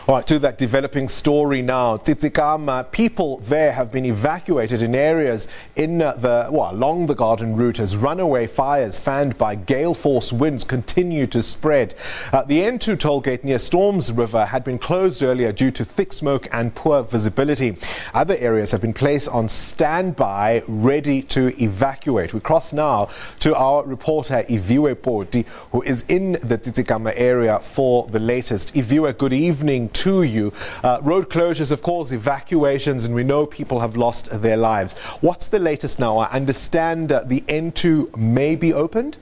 All right, to that developing story now. Tsitsikamma, people there have been evacuated in areas along the garden route as runaway fires fanned by gale force winds continue to spread. The N2 tollgate near Storms River had been closed earlier due to thick smoke and poor visibility. Other areas have been placed on standby, ready to evacuate. We cross now to our reporter Iviwe Poti, who is in the Tsitsikamma area for the latest. Iviwe, good evening to you. Road closures, of course, evacuations, and we know people have lost their lives. What's the latest now? I understand the N2 may be opened?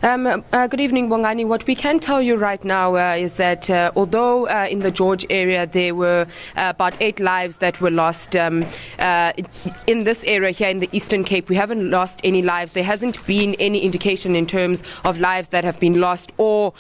Good evening, Bongani. What we can tell you right now is that although in the George area there were about 8 lives that were lost, in this area here in the Eastern Cape we haven't lost any lives. There hasn't been any indication in terms of lives that have been lost or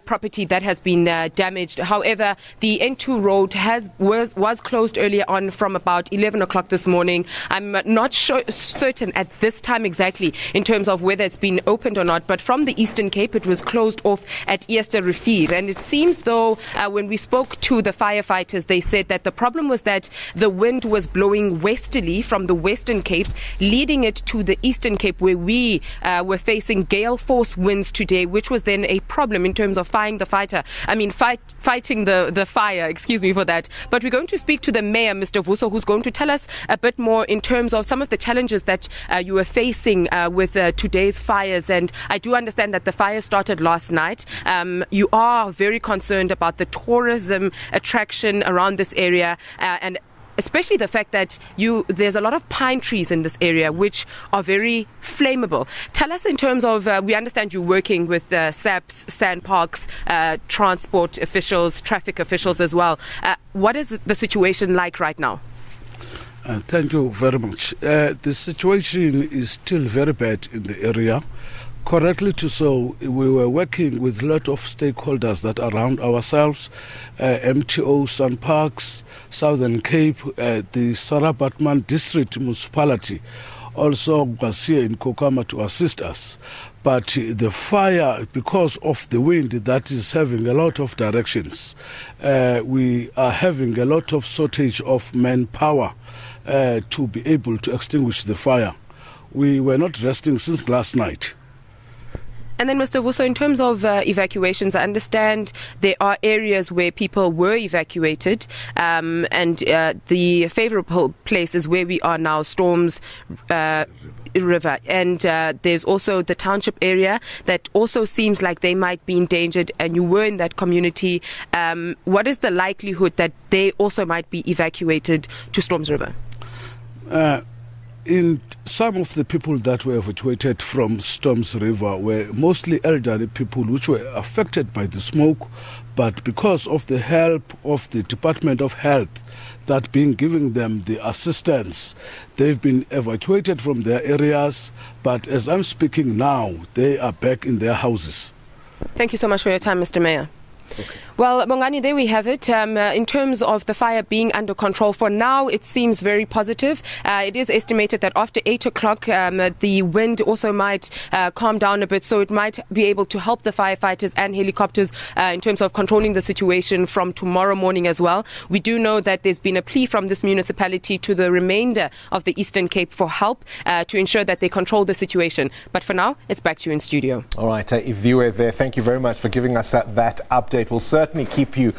property that has been damaged. However, the N2 road was closed earlier on from about 11 o'clock this morning. I'm not certain at this time exactly in terms of whether it's been opened or not, but from the Eastern Cape it was closed off at Eerste Rivier, and it seems though when we spoke to the firefighters they said that the problem was that the wind was blowing westerly from the Western Cape, leading it to the Eastern Cape where we were facing gale force winds today, which was then a problem in terms of fighting the fire, excuse me for that. But we're going to speak to the mayor, Mr. Vuso, who's going to tell us a bit more in terms of some of the challenges that you were facing with today's fires. And I do understand that the fire started last night. You are very concerned about the tourism attraction around this area, and especially the fact that there's a lot of pine trees in this area which are very flammable. Tell us in terms of, we understand you're working with SABC, Sand Parks, transport officials, traffic officials as well. What is the situation like right now? Thank you very much. The situation is still very bad in the area. Correctly to so, we were working with a lot of stakeholders that are around ourselves, MTO, Sand Parks, Southern Cape, the Sarabatman District Municipality also was here in Kokama to assist us. But the fire, because of the wind that is having a lot of directions, we are having a lot of shortage of manpower to be able to extinguish the fire. We were not resting since last night. And then, Mr. Vuso, in terms of evacuations, I understand there are areas where people were evacuated, and the favourable place is where we are now, Storms River. And there's also the township area that also seems like they might be endangered, and you were in that community. What is the likelihood that they also might be evacuated to Storms River? In some of the people that were evacuated from Storms River were mostly elderly people which were affected by the smoke, but because of the help of the Department of Health that being giving them the assistance, they've been evacuated from their areas, but as I'm speaking now, they are back in their houses. Thank you so much for your time, Mr. Mayor. Okay. Well, Bongani, there we have it. In terms of the fire being under control, for now it seems very positive. It is estimated that after 8 o'clock the wind also might calm down a bit, so it might be able to help the firefighters and helicopters in terms of controlling the situation from tomorrow morning as well. We do know that there's been a plea from this municipality to the remainder of the Eastern Cape for help to ensure that they control the situation. But for now, it's back to you in studio. All right, Iviwe there, thank you very much for giving us that update. We'll certainly keep you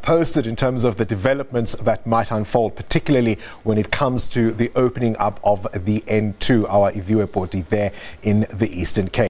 posted in terms of the developments that might unfold, particularly when it comes to the opening up of the N2. Our Iviwe Poti there in the Eastern Cape.